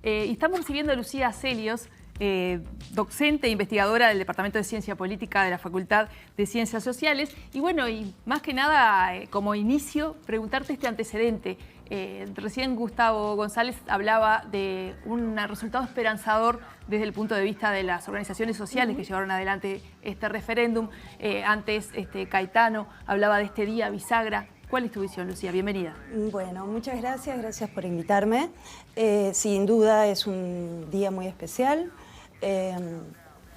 Y estamos recibiendo a Lucía Celios, docente e investigadora del Departamento de Ciencia Política de la Facultad de Ciencias Sociales. Y bueno, y más que nada, como inicio, preguntarte este antecedente. Recién Gustavo González hablaba de un resultado esperanzador desde el punto de vista de las organizaciones sociales que llevaron adelante este referéndum. Antes Caetano hablaba de este día bisagra. ¿Cuál es tu visión, Lucía? Bienvenida. Bueno, muchas gracias por invitarme. Sin duda es un día muy especial,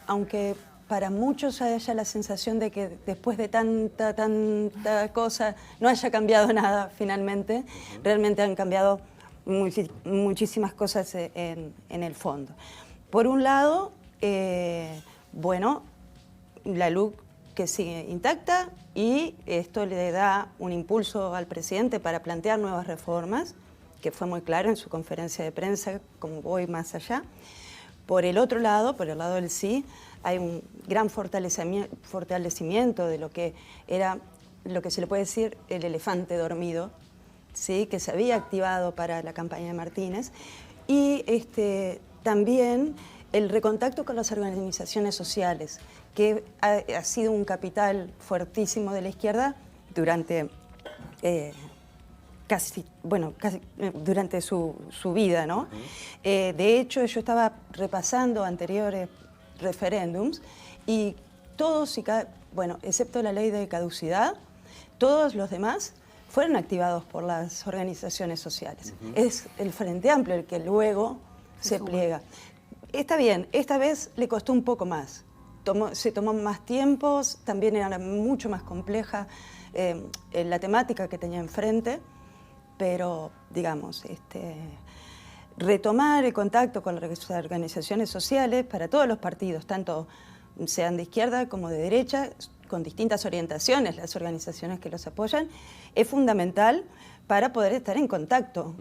aunque para muchos haya la sensación de que después de tanta cosa no haya cambiado nada finalmente. Realmente han cambiado muchísimas cosas en el fondo. Por un lado, bueno, la LUC que sigue intacta, y esto le da un impulso al presidente para plantear nuevas reformas, que fue muy claro en su conferencia de prensa, como voy más allá. Por el otro lado, por el lado del sí, hay un gran fortalecimiento de lo que era, lo que se le puede decir, el elefante dormido, ¿sí?, que se había activado para la campaña de Martínez, y también el recontacto con las organizaciones sociales, que ha sido un fuertísimo de la izquierda durante durante su vida, ¿no? De hecho, yo estaba repasando anteriores referéndums y todos, bueno, excepto la ley de caducidad, todos los demás fueron activados por las organizaciones sociales. Es el Frente Amplio el que luego se pliega. Está bien, esta vez le costó un poco más. Se tomó más tiempo, también era mucho más compleja la temática que tenía enfrente, pero, digamos, retomar el contacto con las organizaciones sociales para todos los partidos, tanto sean de izquierda como de derecha, con distintas orientaciones, las organizaciones que los apoyan, es fundamental para poder estar en contacto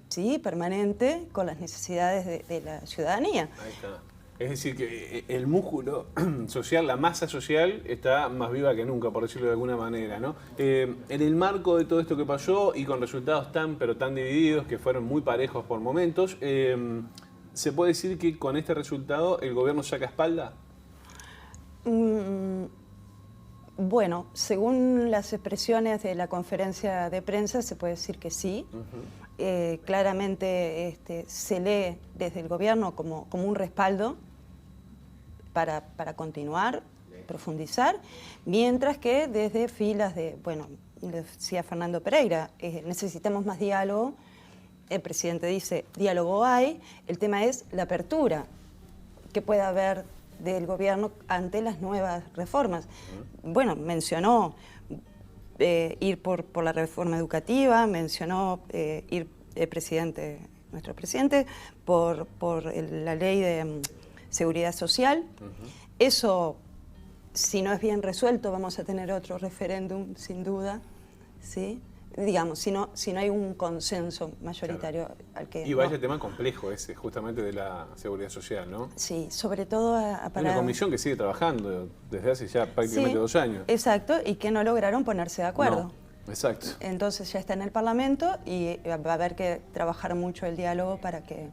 ¿sí?, permanente con las necesidades de la ciudadanía. Ahí está. Es decir, que el músculo social, la masa social, está más viva que nunca, por decirlo de alguna manera, ¿no? En el marco de todo esto que pasó y con resultados tan divididos, que fueron muy parejos por momentos, ¿se puede decir que con este resultado el gobierno saca espalda? Bueno, según las expresiones de la conferencia de prensa, se puede decir que sí. Claramente se lee desde el gobierno como un respaldo para continuar, profundizar, mientras que desde filas de, bueno, decía Fernando Pereira, necesitamos más diálogo. El presidente dice, diálogo hay, el tema es la apertura que pueda haber del gobierno ante las nuevas reformas. Bueno, mencionó ir por la reforma educativa, mencionó ir nuestro presidente, por la ley de seguridad social. Eso, si no es bien resuelto, vamos a tener otro referéndum, sin duda, ¿sí? Digamos, si no hay un consenso mayoritario, claro, al que... Y vaya tema complejo ese, justamente de la seguridad social, ¿no? Sí, sobre todo para... Una comisión que sigue trabajando desde hace ya prácticamente 2 años. Exacto, y que no lograron ponerse de acuerdo. No, exacto. Entonces ya está en el Parlamento y va a haber que trabajar mucho el diálogo para que,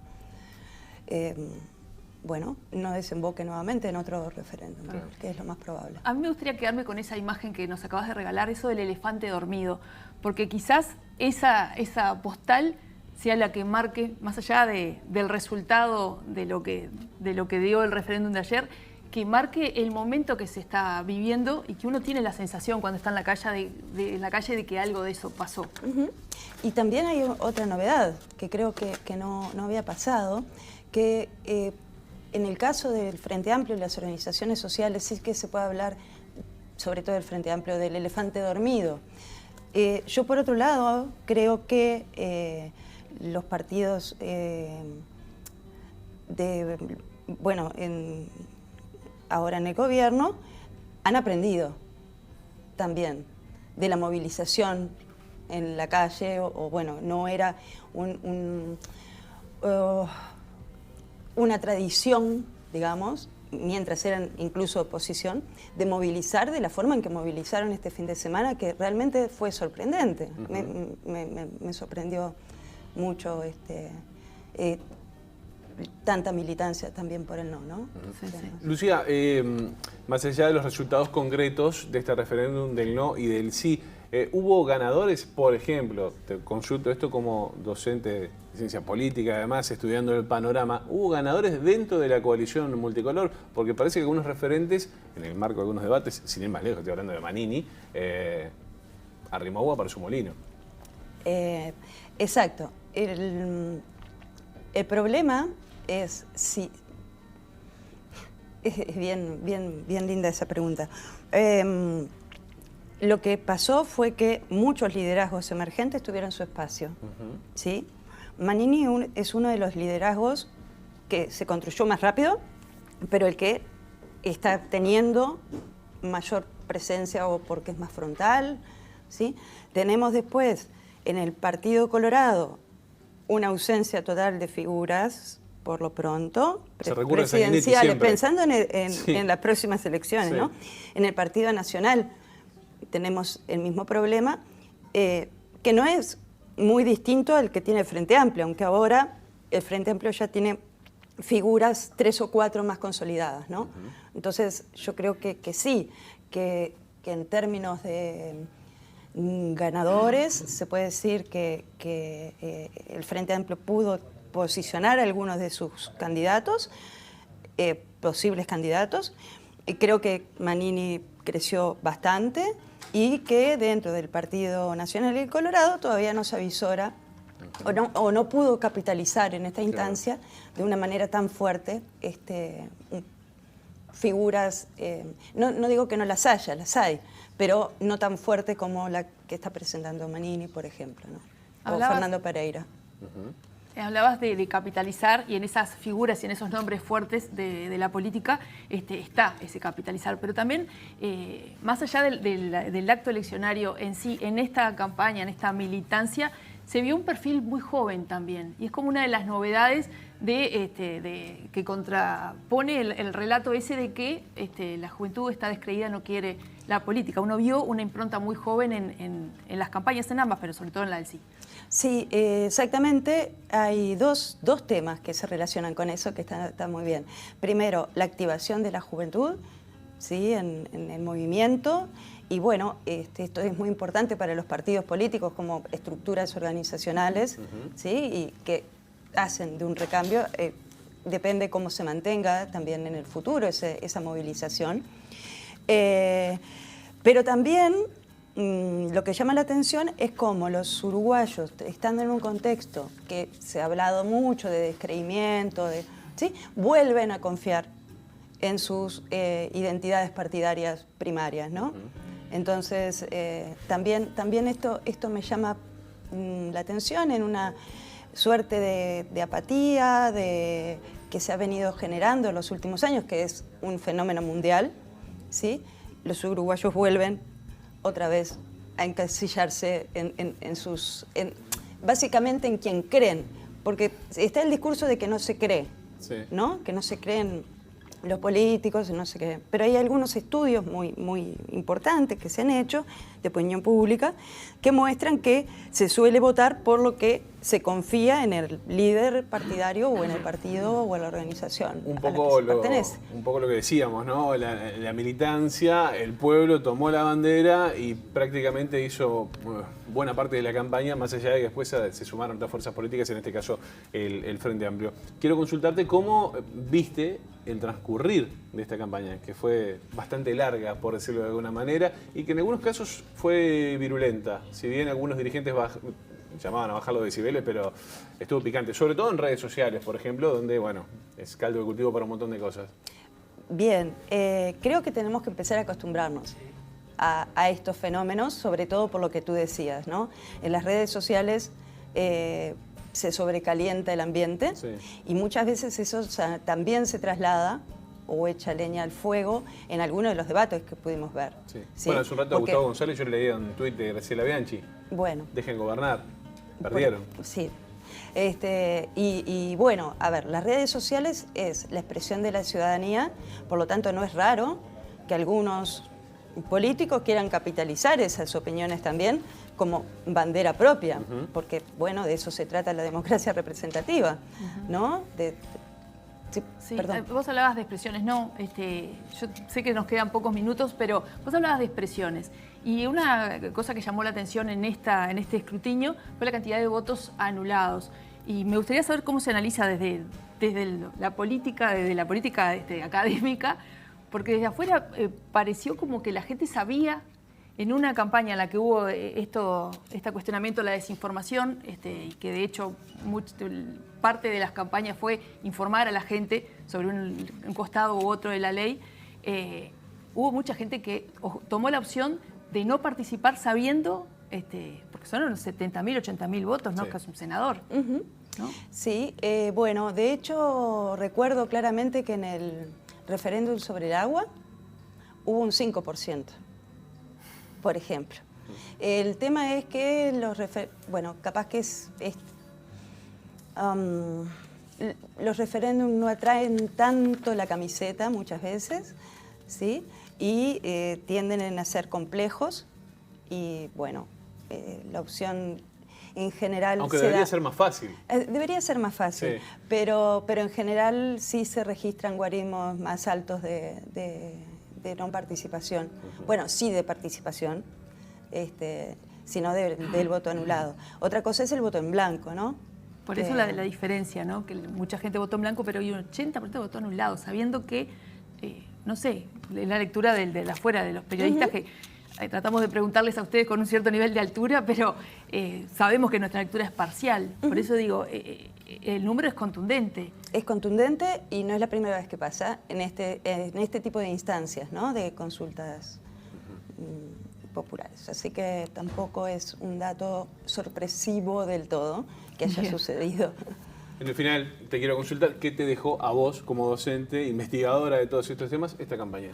bueno, no desemboque nuevamente en otro referéndum, que es lo más probable. A mí me gustaría quedarme con esa imagen que nos acabas de regalar, eso del elefante dormido, porque quizás esa postal sea la que marque, más allá del resultado de lo que dio el referéndum de ayer, que marque el momento que se está viviendo y que uno tiene la sensación cuando está en la calle de que algo de eso pasó. Y también hay otra novedad que creo que no había pasado, que en el caso del Frente Amplio y las organizaciones sociales sí que se puede hablar, sobre todo del Frente Amplio, del elefante dormido. Yo, por otro lado, creo que los partidos ahora en el gobierno han aprendido también de la movilización en la calle, bueno, no era una tradición, digamos, mientras eran incluso oposición, de movilizar de la forma en que movilizaron este fin de semana, que realmente fue sorprendente. Me sorprendió mucho tanta militancia también por el no, ¿no? Sí, sí. Lucía, más allá de los resultados concretos de este referéndum del no y del sí, ¿hubo ganadores? Por ejemplo, te consulto esto como docente de ciencia política, además estudiando el panorama, ¿hubo ganadores dentro de la coalición multicolor? Porque parece que algunos referentes, en el marco de algunos debates, sin ir más lejos, estoy hablando de Manini, arrimó agua para su molino. Exacto. El problema es si... Es bien linda esa pregunta. Lo que pasó fue que muchos liderazgos emergentes tuvieron su espacio. ¿Sí? Manini es uno de los liderazgos que se construyó más rápido, pero el que está teniendo mayor presencia o porque es más frontal. ¿Sí? Tenemos después en el Partido Colorado una ausencia total de figuras, por lo pronto, presidenciales, pensando en las próximas elecciones, ¿no? En el Partido Nacional tenemos el mismo problema, que no es muy distinto al que tiene el Frente Amplio, aunque ahora el Frente Amplio ya tiene figuras 3 o 4 más consolidadas, ¿no? Entonces yo creo que sí, que en términos de ganadores se puede decir que el Frente Amplio pudo posicionar a algunos de sus candidatos, posibles candidatos, y creo que Manini creció bastante y que dentro del Partido Nacional y Colorado todavía no se avisora o no pudo capitalizar en esta instancia de una manera tan fuerte figuras, no digo que no las haya, las hay, pero no tan fuerte como la que está presentando Manini, por ejemplo, ¿no? O Fernando Pereira. Hablabas de capitalizar, y en esas figuras y en esos nombres fuertes de la política está ese capitalizar, pero también más allá del acto eleccionario en sí, en esta campaña, en esta militancia, se vio un perfil muy joven también, y es como una de las novedades que contrapone el relato ese de que la juventud está descreída, no quiere la política. Uno vio una impronta muy joven en las campañas, en ambas, pero sobre todo en la del sí. Sí, exactamente. Hay dos temas que se relacionan con eso que están muy bien. Primero, la activación de la juventud, ¿sí? en el movimiento. Y bueno, esto es muy importante para los partidos políticos como estructuras organizacionales, ¿sí? Y que hacen de un recambio, depende cómo se mantenga también en el futuro esa movilización. Pero también lo que llama la atención es cómo los uruguayos, estando en un contexto que se ha hablado mucho de descreimiento, ¿sí? Vuelven a confiar en sus identidades partidarias primarias, ¿no? Entonces, también esto me llama la atención en una suerte de apatía que se ha venido generando en los últimos años, que es un fenómeno mundial, ¿sí? Los uruguayos vuelven otra vez a encasillarse básicamente en quien creen, porque está el discurso de que no se cree, ¿no? Que no se creen los políticos, no sé qué. Pero hay algunos estudios muy importantes que se han hecho de opinión pública que muestran que se suele votar por lo que se confía en el líder partidario o en el partido o en la organización un poco lo que decíamos, ¿no? La militancia, el pueblo tomó la bandera y prácticamente hizo buena parte de la campaña, más allá de que después se sumaron otras fuerzas políticas, en este caso el Frente Amplio. Quiero consultarte cómo viste el transcurrir de esta campaña, que fue bastante larga, por decirlo de alguna manera, y que en algunos casos fue virulenta. Si bien algunos dirigentes llamaban a bajar los decibeles, pero estuvo picante, sobre todo en redes sociales, por ejemplo, donde, bueno, es caldo de cultivo para un montón de cosas. Bien, creo que tenemos que empezar a acostumbrarnos a estos fenómenos, sobre todo por lo que tú decías, ¿no? En las redes sociales se sobrecalienta el ambiente, y muchas veces eso también se traslada o echa leña al fuego en algunos de los debates que pudimos ver. ¿Sí? Bueno, hace un rato Gustavo González, yo le leí un tuit de Graciela Bianchi. Bueno. Dejen gobernar. Perdieron. Sí. Y bueno, a ver, las redes sociales es la expresión de la ciudadanía, por lo tanto no es raro que algunos políticos quieran capitalizar esas opiniones también como bandera propia, porque bueno, de eso se trata la democracia representativa, ¿no? Sí, Sí, perdón. vos hablabas de expresiones, no, yo sé que nos quedan pocos minutos, pero vos hablabas de expresiones. Y una cosa que llamó la atención en este escrutinio fue la cantidad de votos anulados. Y me gustaría saber cómo se analiza desde la política académica, porque desde afuera pareció como que la gente sabía, en una campaña en la que hubo este cuestionamiento de la desinformación, y que de hecho parte de las campañas fue informar a la gente sobre un costado u otro de la ley, hubo mucha gente que tomó la opción de no participar sabiendo, porque son unos 70.000, 80.000 votos, ¿no? Sí. Que es un senador. Ujú. ¿No? Sí, bueno, de hecho recuerdo claramente que en el referéndum sobre el agua hubo un 5%, por ejemplo. El tema es que capaz que los referéndums no atraen tanto la camiseta muchas veces, ¿sí? Y tienden a ser complejos y bueno, la opción en general Aunque debería ser más fácil. Debería ser más fácil, Sí. pero en general sí se registran guarismos más altos de no participación. Bueno, sí de participación, sino del voto anulado. Otra cosa es el voto en blanco, ¿no? Por eso la diferencia, ¿no? Que mucha gente votó en blanco, pero hay un 80% votó anulado, sabiendo que, no sé, la lectura de afuera de los periodistas que tratamos de preguntarles a ustedes con un cierto nivel de altura, pero sabemos que nuestra lectura es parcial. Por eso digo, el número es contundente. Es contundente y no es la primera vez que pasa en este tipo de instancias, ¿no? De consultas populares. Así que tampoco es un dato sorpresivo del todo que haya Bien. sucedido. En el final, te quiero consultar, ¿qué te dejó a vos, como docente, investigadora de todos estos temas, esta campaña?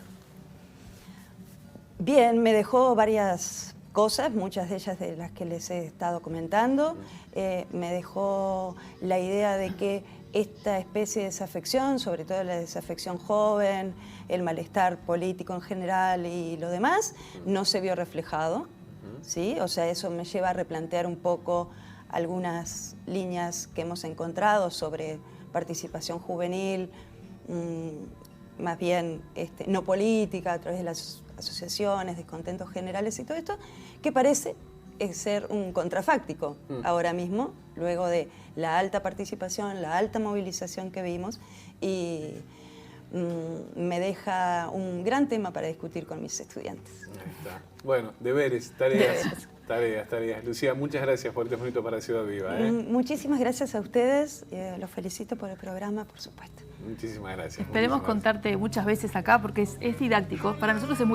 Bien, me dejó varias cosas, muchas de ellas de las que les he estado comentando. Me dejó la idea de que esta especie de desafección, sobre todo la desafección joven, el malestar político en general y lo demás, no se vio reflejado, ¿sí? O sea, eso me lleva a replantear un poco algunas líneas que hemos encontrado sobre participación juvenil, más bien no política, a través de las asociaciones, descontentos generales y todo esto, que parece ser un contrafáctico ahora mismo, luego de la alta participación, la alta movilización que vimos, y me deja un gran tema para discutir con mis estudiantes. Ahí está. Bueno, deberes, tareas. Tareas. Lucía, muchas gracias por este momento para Ciudad Viva. Muchísimas gracias a ustedes, los felicito por el programa, por supuesto. Muchísimas gracias. Esperemos Muchísimas gracias. contarte muchas veces acá porque es didáctico. Para nosotros es muy